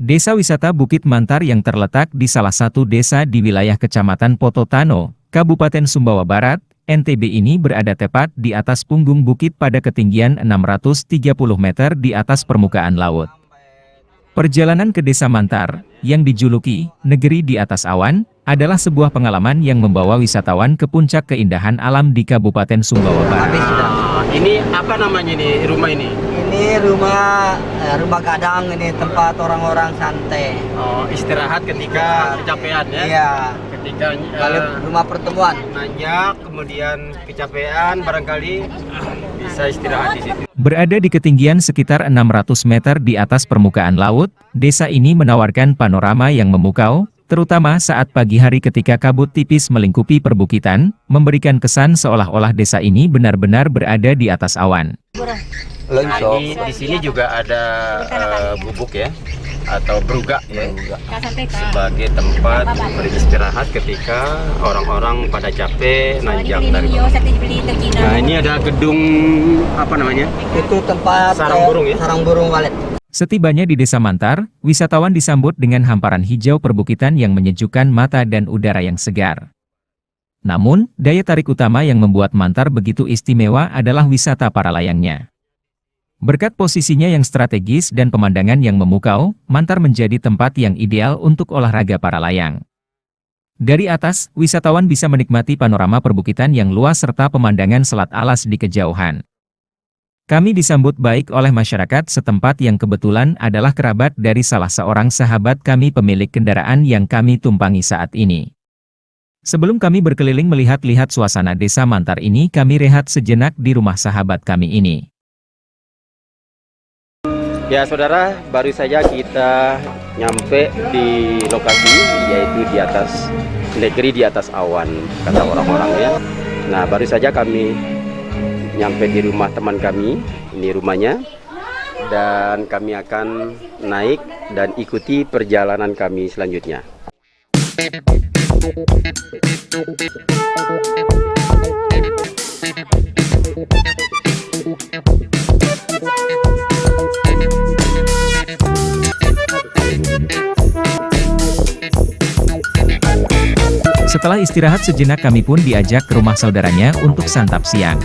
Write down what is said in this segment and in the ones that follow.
Desa wisata Bukit Mantar yang terletak di salah satu desa di wilayah Kecamatan Pototano, Kabupaten Sumbawa Barat, NTB ini berada tepat di atas punggung bukit pada ketinggian 630 meter di atas permukaan laut. Perjalanan ke Desa Mantar, yang dijuluki Negeri di Atas Awan, adalah sebuah pengalaman yang membawa wisatawan ke puncak keindahan alam di Kabupaten Sumbawa Barat. Ini apa namanya nih rumah ini? Ini rumah gadang, ini tempat orang-orang santai. Oh, istirahat ketika kecapean ya? Iya. Ketika rumah pertemuan. nanjak, kemudian kecapean, barangkali bisa istirahat di situ. Berada di ketinggian sekitar 600 meter di atas permukaan laut, desa ini menawarkan panorama yang memukau, terutama saat pagi hari ketika kabut tipis melingkupi perbukitan, memberikan kesan seolah-olah desa ini benar-benar berada di atas awan. Nah, di sini juga ada gubuk ya, atau brugak ya, sebagai tempat beristirahat ketika orang-orang pada capek nanjak dari bawah. Nah, ini ada gedung apa namanya? Itu tempat Sarang burung ya? Sarang burung walet. Setibanya di Desa Mantar, wisatawan disambut dengan hamparan hijau perbukitan yang menyejukkan mata dan udara yang segar. Namun, daya tarik utama yang membuat Mantar begitu istimewa adalah wisata para layangnya. Berkat posisinya yang strategis dan pemandangan yang memukau, Mantar menjadi tempat yang ideal untuk olahraga para layang. Dari atas, wisatawan bisa menikmati panorama perbukitan yang luas serta pemandangan Selat Alas di kejauhan. Kami disambut baik oleh masyarakat setempat yang kebetulan adalah kerabat dari salah seorang sahabat kami pemilik kendaraan yang kami tumpangi saat ini. Sebelum kami berkeliling melihat-lihat suasana Desa Mantar ini, kami rehat sejenak di rumah sahabat kami ini. Ya saudara, baru saja kita nyampe di lokasi, yaitu di atas negeri di atas awan, kata orang-orang ya. Nah, baru saja kami nyampe di rumah teman kami, ini rumahnya, dan kami akan naik dan ikuti perjalanan kami selanjutnya. Setelah istirahat sejenak kami pun diajak ke rumah saudaranya untuk santap siang.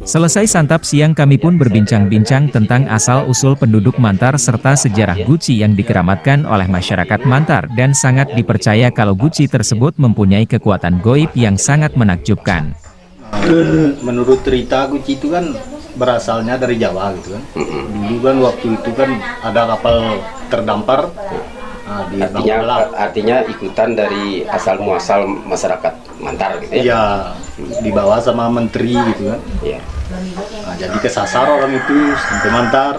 Selesai santap siang kami pun berbincang-bincang tentang asal-usul penduduk Mantar serta sejarah guci yang dikeramatkan oleh masyarakat Mantar dan sangat dipercaya kalau guci tersebut mempunyai kekuatan goib yang sangat menakjubkan. Menurut cerita guci itu kan berasalnya dari Jawa gitu kan. Dulu kan waktu itu kan ada kapal terdampar di Artinya ikutan dari asal muasal masyarakat Mantar gitu ya? Iya, dibawa sama menteri gitu kan. Iya. Nah, jadi kesasar orang itu sampai Mantar.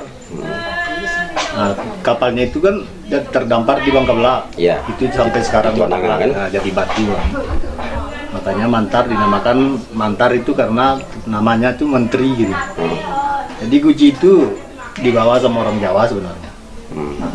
Nah, kapalnya itu kan terdampar di Bangka Bela. Iya. Itu sampai sekarang Batu Anangan, kan? nah, jadi batu. Makanya Mantar dinamakan Mantar itu karena namanya tuh menteri gitu. Jadi guci itu dibawa sama orang Jawa sebenarnya.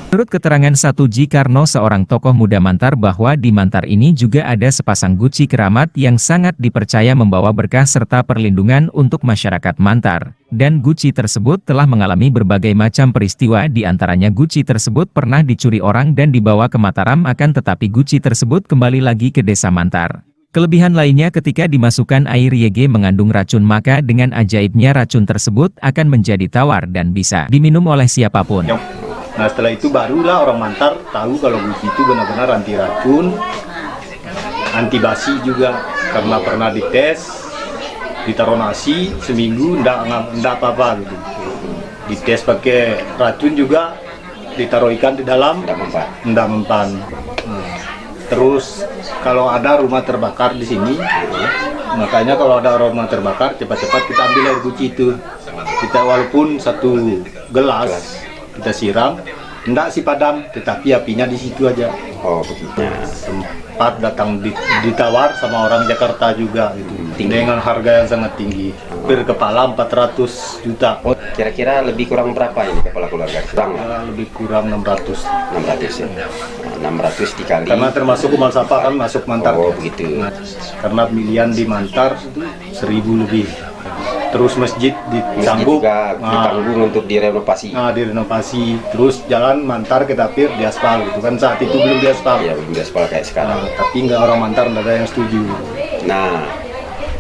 Menurut keterangan Satuji Karno seorang tokoh muda Mantar bahwa di Mantar ini juga ada sepasang guci keramat yang sangat dipercaya membawa berkah serta perlindungan untuk masyarakat Mantar. Dan guci tersebut telah mengalami berbagai macam peristiwa, di antaranya guci tersebut pernah dicuri orang dan dibawa ke Mataram, akan tetapi guci tersebut kembali lagi ke Desa Mantar. Kelebihan lainnya ketika dimasukkan air YG mengandung racun, maka dengan ajaibnya racun tersebut akan menjadi tawar dan bisa diminum oleh siapapun. Nah setelah itu barulah orang Mantar tahu kalau guci itu benar-benar anti racun, anti basi juga, karena pernah dites, ditaruh nasi seminggu ndak apa-apa gitu. Dites pakai racun juga, ditaruh ikan di dalam ndak mempan. Terus kalau ada rumah terbakar di sini, makanya kalau ada rumah terbakar cepat-cepat kita ambil air guci itu. Kita walaupun satu gelas kita siram, Enggak sih padam, tetapi apinya di situ aja. Oh begitu. Sempat datang ditawar sama orang Jakarta juga gitu. Tinggi. Dengan harga yang sangat tinggi. Per kepala 400 juta. Oh kira-kira lebih kurang berapa ini kepala keluarga? Kurang ya? Lebih kurang 600. 600 ya. 600 dikali. Karena termasuk Kumal Sapa kan masuk Mantar. Oh begitu. Nah, karena pilihan di Mantar itu 1.000 lebih. Terus masjid Masjid disambung, juga ditanggung untuk direnovasi. direnovasi. Terus jalan Mantar ke Tapir diaspal gitu kan, saat itu belum diaspal. Ya belum diaspal kayak sekarang. Tapi nggak orang Mantar nggak ada yang setuju. Nah,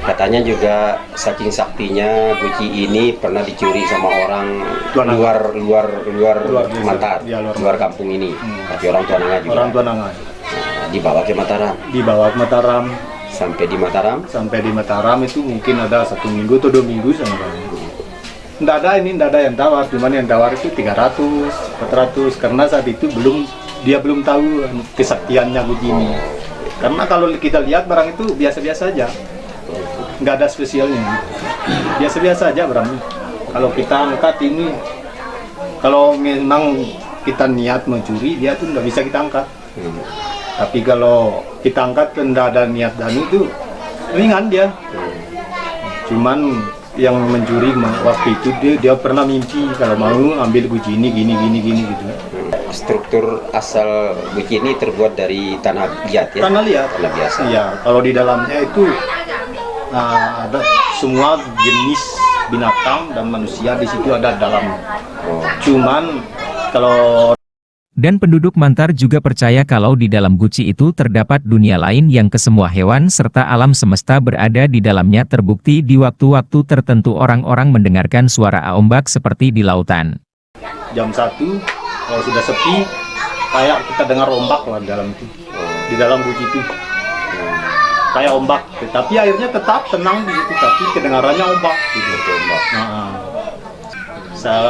katanya juga saking saktinya Guci ini pernah dicuri sama orang Tuan Anga. luar desa. Mantar, Ya, luar kampung ini. Tapi orang Tuan Anga juga. Orang Tuan Anga Nah, dibawa ke Mataram. dibawa ke Mataram. Sampai di Mataram, Sampai di Mataram itu mungkin ada 1 minggu atau 2 minggu sama kami. Nggak ada yang tawar, cuman yang tawar itu 300, 400 karena saat itu dia belum tahu kesaktiannya begini. Karena kalau kita lihat barang itu biasa-biasa aja, nggak ada spesialnya. Biasa-biasa aja barangnya. Kalau kita angkat ini, kalau memang kita niat mencuri, dia tuh nggak bisa kita angkat. Tapi kalau kita angkat nggak ada niat dan itu ringan dia. Cuman yang mencuri waktu itu dia pernah mimpi kalau mau ambil guci ini gini gitu. struktur asal Guci ini terbuat dari tanah liat ya? Tanah liat. Tanah biasa. Iya, kalau di dalamnya itu ada semua jenis binatang dan manusia di situ ada dalam. Oh. Cuman kalau Dan penduduk Mantar juga percaya kalau di dalam guci itu terdapat dunia lain yang kesemua hewan serta alam semesta berada di dalamnya, terbukti di waktu-waktu tertentu orang-orang mendengarkan suara ombak seperti di lautan. jam 1 kalau sudah sepi kayak kita dengar ombak lah di dalam itu. Di dalam guci itu. Kayak ombak, tetapi airnya tetap tenang gitu, tapi kedengarannya ombak gitu. Ombak.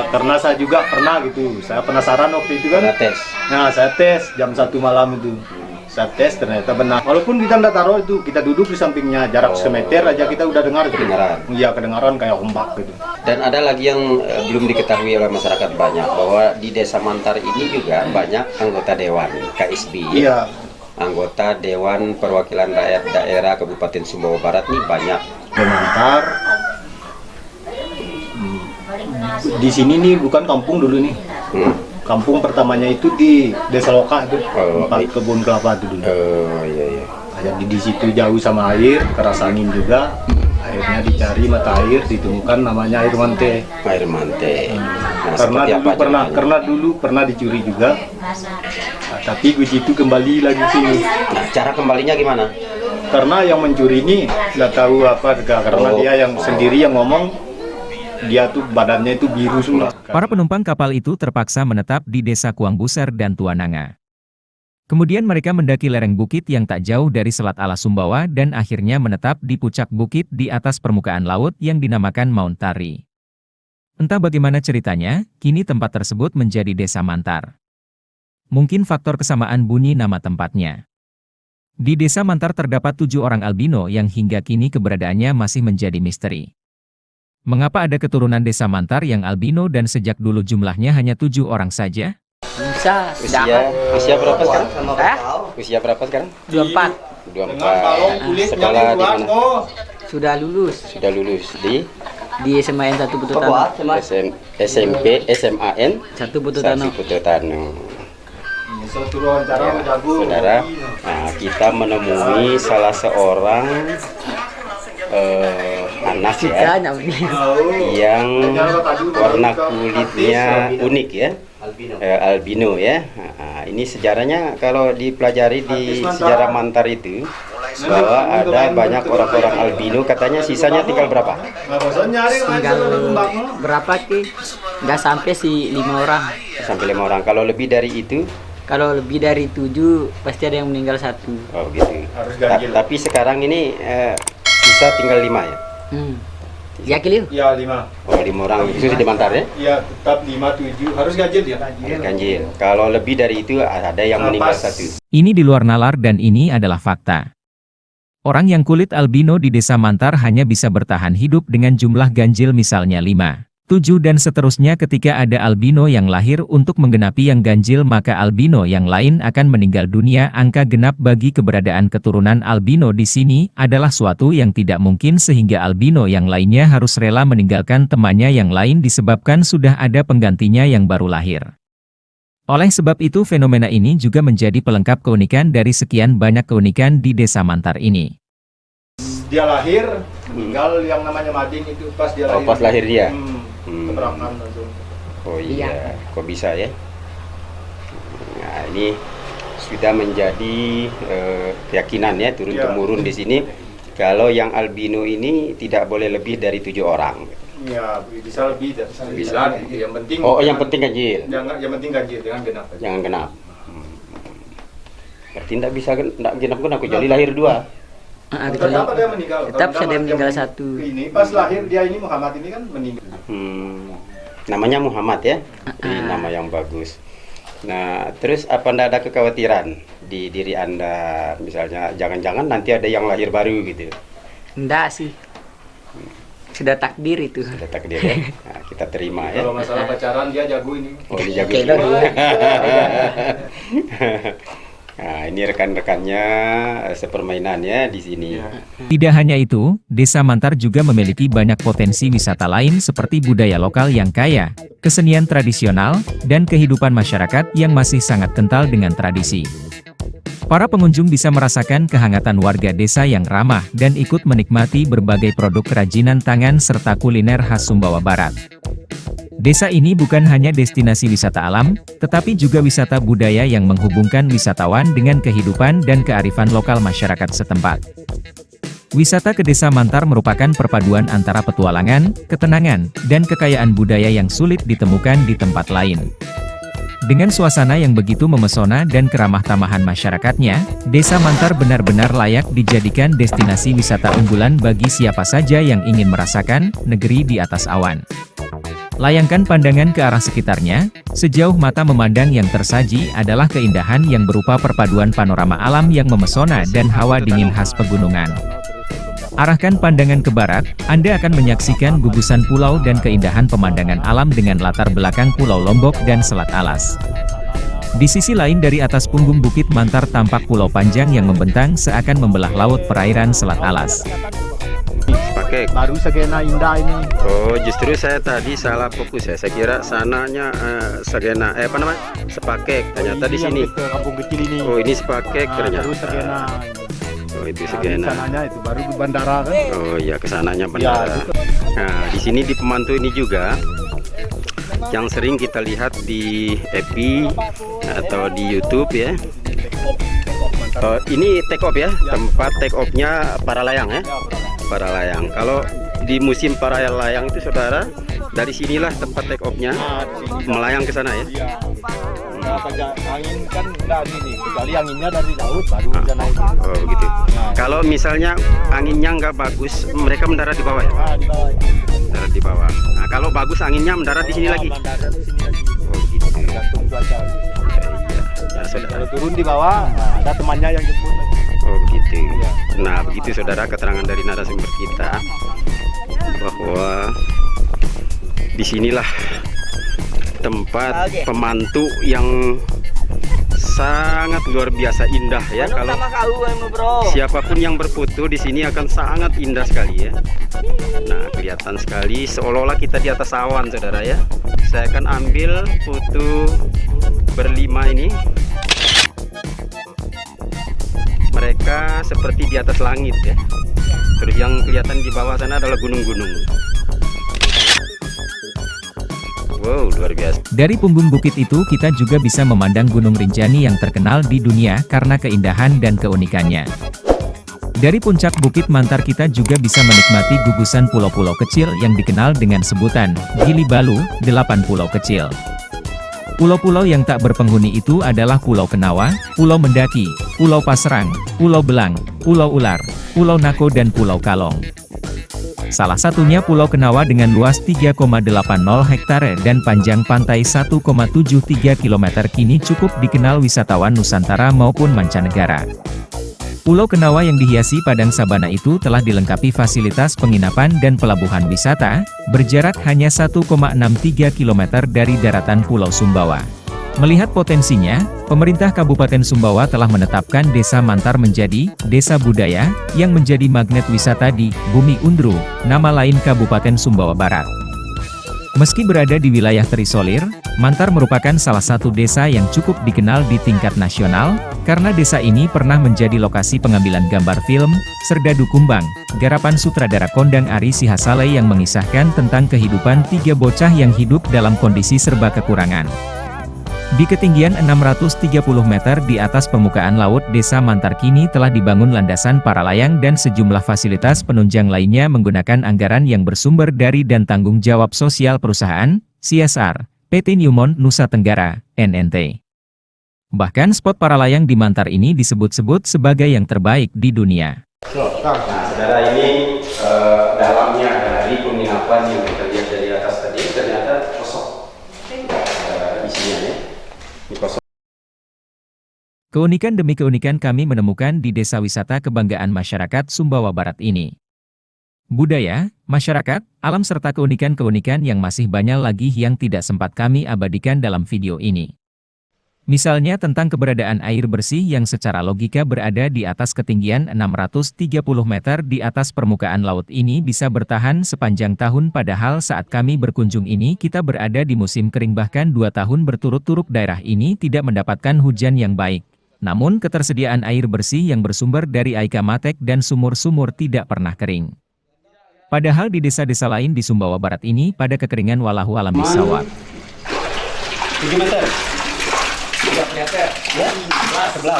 Karena saya juga pernah gitu, saya penasaran waktu itu kan. Tes. Nah, saya tes jam 1 malam itu. Saya tes ternyata benar. Walaupun kita nggak taruh itu, kita duduk di sampingnya, jarak semeter aja kita udah dengar. Kedengaran. Iya, kedengaran kayak ombak gitu. Dan ada lagi yang belum diketahui oleh masyarakat banyak, bahwa di Desa Mantar ini juga banyak anggota Dewan KSB. Iya. Anggota Dewan Perwakilan Rakyat Daerah Kabupaten Sumbawa Barat nih banyak. Komentar. Di sini nih bukan kampung dulu nih. Kampung pertamanya itu di Desa Loka itu, tempat kebun kelapa itu dulu. Oh iya. Jadi di situ jauh sama air, keras angin juga. Akhirnya dicari mata air, ditemukan namanya air mante. Air mante. Nah, Karena dulu pernah dicuri juga. Nah, tapi guci itu kembali lagi sini. Nah, cara kembalinya gimana? Karena yang mencuri ini nggak tahu apa, karena dia yang sendiri yang ngomong, dia tuh badannya itu biru semua. Para penumpang kapal itu terpaksa menetap di Desa Kuangbuser dan Tuananga. Kemudian mereka mendaki lereng bukit yang tak jauh dari Selat Alas Sumbawa dan akhirnya menetap di puncak bukit di atas permukaan laut yang dinamakan Mount Tari. Entah bagaimana ceritanya, kini tempat tersebut menjadi Desa Mantar. Mungkin faktor kesamaan bunyi nama tempatnya. Di Desa Mantar terdapat 7 orang albino yang hingga kini keberadaannya masih menjadi misteri. Mengapa ada keturunan Desa Mantar yang albino dan sejak dulu jumlahnya hanya 7 orang saja? Bisa. Usia berapa sekarang? Hah? Usia berapa sekarang? 24. 24. Sekolah di mana? Sudah lulus Sudah lulus di di SMAN 1 Putu Tano. SMP SMAN 1 Putu Tano. Putu Tano. Suatu wawancara Ya, jago. saudara, nah kita menemui salah seorang anak ya, yang warna kulitnya unik ya, albino ya. Nah, ini sejarahnya kalau dipelajari di sejarah Mantar itu, bahwa ada banyak orang-orang albino, katanya sisanya tinggal berapa? Tinggal berapa ki? Nggak sampai sih 5 orang. Sampai 5 orang. Kalau lebih dari itu? Kalau lebih dari 7 pasti ada yang meninggal 1. Oh gitu. Harus ganjil. Tapi sekarang ini sisa tinggal 5 ya? Ya Kilio? Iya, 5. Oh 5 orang itu di Mantar ya? Iya, tetap 5, 7. Harus ganjil dia. Ganjil. Kalau lebih dari itu ada yang meninggal 1. Ini di luar nalar dan ini adalah fakta. Orang yang kulit albino di Desa Mantar hanya bisa bertahan hidup dengan jumlah ganjil misalnya 5. 7 dan seterusnya. Ketika ada albino yang lahir untuk menggenapi yang ganjil, maka albino yang lain akan meninggal dunia. Angka genap bagi keberadaan keturunan albino di sini adalah suatu yang tidak mungkin, sehingga albino yang lainnya harus rela meninggalkan temannya yang lain disebabkan sudah ada penggantinya yang baru lahir. Oleh sebab itu, fenomena ini juga menjadi pelengkap keunikan dari sekian banyak keunikan di Desa Mantar ini. Dia lahir, meninggal yang namanya mading itu pas dia lahir. Oh, pas lahir dia? Keterangan langsung. Oh iya, kok bisa ya? Nah, ini sudah menjadi keyakinan ya, turun-temurun di sini. Kalau yang albino ini tidak boleh lebih dari 7 orang. Ya, bisa lebih dari 9. Yang penting. Oh, yang penting ganjil. Yang penting ganjil, jangan genap. Jangan genap. Berarti tidak bisa genap kan aku jadi lahir 2. Kenapa dia meninggal? Tetap dia meninggal 1. Ini pas lahir dia ini Muhammad ini kan meninggal. Namanya Muhammad ya, ini nama yang bagus. Nah, terus apa Anda ada kekhawatiran di diri Anda, misalnya jangan-jangan nanti ada yang lahir baru gitu? Enggak sih, sudah takdir itu. Sudah takdir ya, nah, kita terima ya. Kalau masalah pacaran dia jago ini. Oh, ini jago. Nah, ini rekan-rekannya sepermainannya di sini. Tidak hanya itu, Desa Mantar juga memiliki banyak potensi wisata lain seperti budaya lokal yang kaya, kesenian tradisional, dan kehidupan masyarakat yang masih sangat kental dengan tradisi. Para pengunjung bisa merasakan kehangatan warga desa yang ramah dan ikut menikmati berbagai produk kerajinan tangan serta kuliner khas Sumbawa Barat. Desa ini bukan hanya destinasi wisata alam, tetapi juga wisata budaya yang menghubungkan wisatawan dengan kehidupan dan kearifan lokal masyarakat setempat. Wisata ke Desa Mantar merupakan perpaduan antara petualangan, ketenangan, dan kekayaan budaya yang sulit ditemukan di tempat lain. Dengan suasana yang begitu memesona dan keramah tamahan masyarakatnya, Desa Mantar benar-benar layak dijadikan destinasi wisata unggulan bagi siapa saja yang ingin merasakan negeri di atas awan. Layangkan pandangan ke arah sekitarnya, sejauh mata memandang yang tersaji adalah keindahan yang berupa perpaduan panorama alam yang memesona dan hawa dingin khas pegunungan. Arahkan pandangan ke barat, Anda akan menyaksikan gugusan pulau dan keindahan pemandangan alam dengan latar belakang Pulau Lombok dan Selat Alas. Di sisi lain dari atas punggung Bukit Mantar tampak pulau panjang yang membentang seakan membelah laut perairan Selat Alas. Pakai. Baru Sagena indah ini. Oh, justru saya tadi salah fokus ya. Saya kira sananya Sagena, apa namanya? Sepakek. Ternyata di sini. Kampung kecil ini. Oh, ini Sepakek ternyata. Baru Sagena. Oh, itu Sagena. Sananya itu baru di bandara kan. Oh iya, kesananya bandara. Nah, di sini di Pemantu ini juga yang sering kita lihat di FB atau di YouTube ya. Ini take off ya, tempat take off-nya para layang ya. Para layang. Kalau di musim para layang itu saudara, dari sinilah tempat take off-nya melayang ke sana ya. Angin kan dari ini, kecuali anginnya dari laut baru bisa naik. Oh begitu. Kalau misalnya anginnya nggak bagus, mereka mendarat di bawah ya? Di bawah. Mendarat di bawah. Nah, kalau bagus anginnya mendarat di sini lagi. Mendarat di sini lagi. Oh gitu. Tergantung cuaca. Ya, saudara. Kalau turun di bawah, ada temannya yang jemput. Oh begitu. Nah begitu saudara keterangan dari narasumber kita bahwa disinilah tempat pemantu yang sangat luar biasa indah ya. Kalau siapapun yang berfoto di sini akan sangat indah sekali ya. Nah kelihatan sekali seolah-olah kita di atas awan saudara ya. Saya akan ambil foto berlima ini. Mereka seperti di atas langit ya. Terus yang kelihatan di bawah sana adalah gunung-gunung. Wow, luar biasa. Dari punggung bukit itu kita juga bisa memandang Gunung Rinjani yang terkenal di dunia karena keindahan dan keunikannya. Dari puncak Bukit Mantar kita juga bisa menikmati gugusan pulau-pulau kecil yang dikenal dengan sebutan Gili Balu, 8 pulau kecil. Pulau-pulau yang tak berpenghuni itu adalah Pulau Kenawa, Pulau Mendaki, Pulau Pasrang, Pulau Belang, Pulau Ular, Pulau Nako dan Pulau Kalong. Salah satunya Pulau Kenawa dengan luas 3,80 hektare dan panjang pantai 1,73 km kini cukup dikenal wisatawan Nusantara maupun mancanegara. Pulau Kenawa yang dihiasi padang sabana itu telah dilengkapi fasilitas penginapan dan pelabuhan wisata, berjarak hanya 1,63 km dari daratan Pulau Sumbawa. Melihat potensinya, pemerintah Kabupaten Sumbawa telah menetapkan Desa Mantar menjadi Desa Budaya, yang menjadi magnet wisata di Bumi Undru, nama lain Kabupaten Sumbawa Barat. Meski berada di wilayah terisolir, Mantar merupakan salah satu desa yang cukup dikenal di tingkat nasional, karena desa ini pernah menjadi lokasi pengambilan gambar film, Serdadu Kumbang, garapan sutradara Kondang Ari Sihasale yang mengisahkan tentang kehidupan 3 bocah yang hidup dalam kondisi serba kekurangan. Di ketinggian 630 meter di atas permukaan laut, Desa Mantar kini telah dibangun landasan para layang dan sejumlah fasilitas penunjang lainnya menggunakan anggaran yang bersumber dari dan tanggung jawab sosial perusahaan, CSR, PT Newmont Nusa Tenggara, NNT. Bahkan spot para layang di Mantar ini disebut-sebut sebagai yang terbaik di dunia. Nah, saudara, ini dalamnya dari penginapan yang kita lihat dari atas tadi ternyata kosong. Isinya ya. Ini kosong. Keunikan demi keunikan kami menemukan di desa wisata kebanggaan masyarakat Sumbawa Barat ini. Budaya, masyarakat, alam serta keunikan-keunikan yang masih banyak lagi yang tidak sempat kami abadikan dalam video ini. Misalnya tentang keberadaan air bersih yang secara logika berada di atas ketinggian 630 meter di atas permukaan laut ini bisa bertahan sepanjang tahun, padahal saat kami berkunjung ini kita berada di musim kering, bahkan 2 tahun berturut-turut daerah ini tidak mendapatkan hujan yang baik. Namun ketersediaan air bersih yang bersumber dari Aika Matek dan sumur-sumur tidak pernah kering. Padahal di desa-desa lain di Sumbawa Barat ini pada kekeringan walahu alam bisawab. 7 meter. 11 meter. Ya, 11 meter.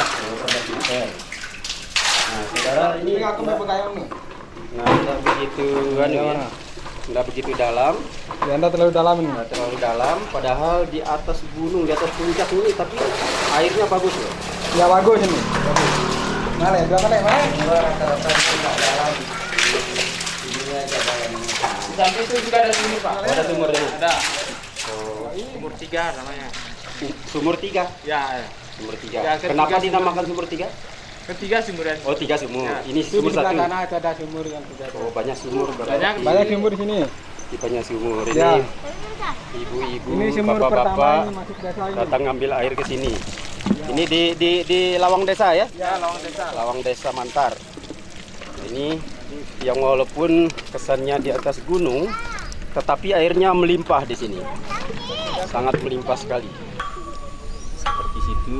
Nah, saudara, ini nah, tidak begitu ya. Tidak begitu dalam. Ya, Anda terlalu dalam ini. Tidak terlalu dalam, padahal di atas gunung, di atas puncak ini, tapi airnya bagus loh. Ya, bagus ini. Bagus. Mana ya? Mana ya? Mana? Rata-rata tidak dalam. Sampai itu juga ada sumur, Pak. Ada sumur ini. Ada. Sumur 3 namanya. Sumur 3. Ya. Sumur 3. Ya, ketiga Kenapa sumur. dinamakan sumur 3? Ketiga sumurnya. Oh, 3 sumur. Ya. Ini Itu sumur di sebelah 1. sana ada sumur yang tiga. Oh, banyak sumur. Banyak. Banyak sumur di sini. Di banyak sumur ini. Ya. Ibu-ibu, Ini sumur pertama bapak-bapak ini masuk desa ini. datang ngambil air ke sini. Ini di Lawang Desa ya? Ya, Lawang Desa. Lawang Desa Mantar. Ini yang walaupun kesannya di atas gunung, tetapi airnya melimpah di sini. Sangat melimpah sekali. Seperti situ.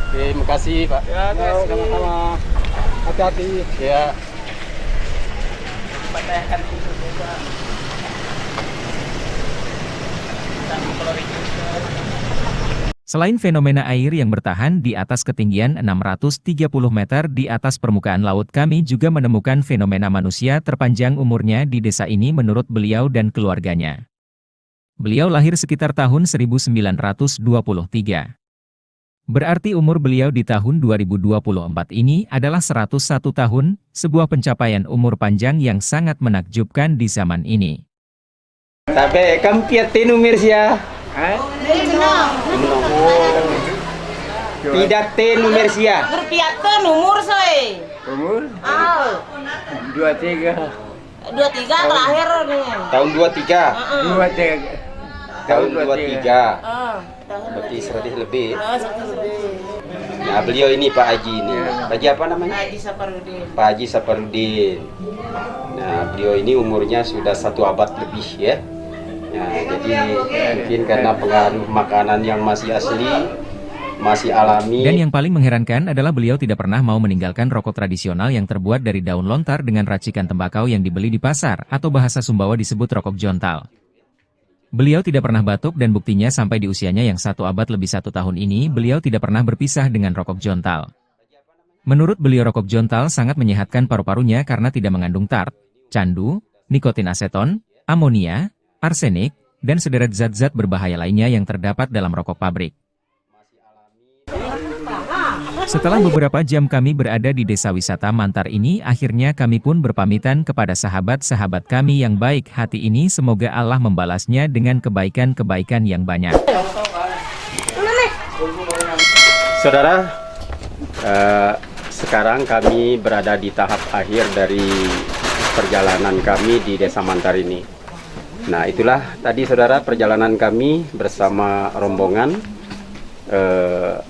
Oke, makasih Pak. Ya, Ya, sama-sama. Hati-hati. Ya. Selain fenomena air yang bertahan di atas ketinggian 630 meter di atas permukaan laut, kami juga menemukan fenomena manusia terpanjang umurnya di desa ini menurut beliau dan keluarganya. Beliau lahir sekitar tahun 1923. Berarti umur beliau di tahun 2024 ini adalah 101 tahun, sebuah pencapaian umur panjang yang sangat menakjubkan di zaman ini. Tapi kampiatin umur sia. Pidatin umur sia. Berpiatan umur soy. Umur? Ah, 23. 23 terakhir nih. Tahun 23. 23. Tahun 23. Tahun Berarti 100 lebih. satu lebih. Nah, beliau ini Pak Haji ini. Pak Haji apa namanya? Haji Saparudin. Pak Haji Saparudin. Nah, beliau ini umurnya sudah 1 abad lebih ya. Nah, jadi mungkin karena pengaruh makanan yang masih asli, masih alami. Dan yang paling mengherankan adalah beliau tidak pernah mau meninggalkan rokok tradisional yang terbuat dari daun lontar dengan racikan tembakau yang dibeli di pasar, atau bahasa Sumbawa disebut rokok jontal. Beliau tidak pernah batuk dan buktinya sampai di usianya yang 1 abad lebih 1 tahun ini, beliau tidak pernah berpisah dengan rokok jontal. Menurut beliau rokok jontal sangat menyehatkan paru-parunya karena tidak mengandung tart, candu, nikotin aseton, amonia, arsenik, dan sederet zat-zat berbahaya lainnya yang terdapat dalam rokok pabrik. Setelah beberapa jam kami berada di desa wisata Mantar ini, akhirnya kami pun berpamitan kepada sahabat-sahabat kami yang baik hati ini. Semoga Allah membalasnya dengan kebaikan-kebaikan yang banyak. Saudara, sekarang kami berada di tahap akhir dari perjalanan kami di Desa Mantar ini. Nah, itulah tadi saudara perjalanan kami bersama rombongan,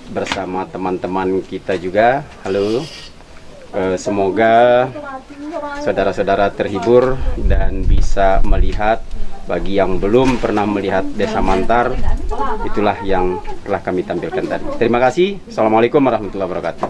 bersama teman-teman kita juga. Halo, semoga saudara-saudara terhibur dan bisa melihat. Bagi yang belum pernah melihat Desa Mantar, itulah yang telah kami tampilkan tadi. Terima kasih. Assalamualaikum warahmatullahi wabarakatuh.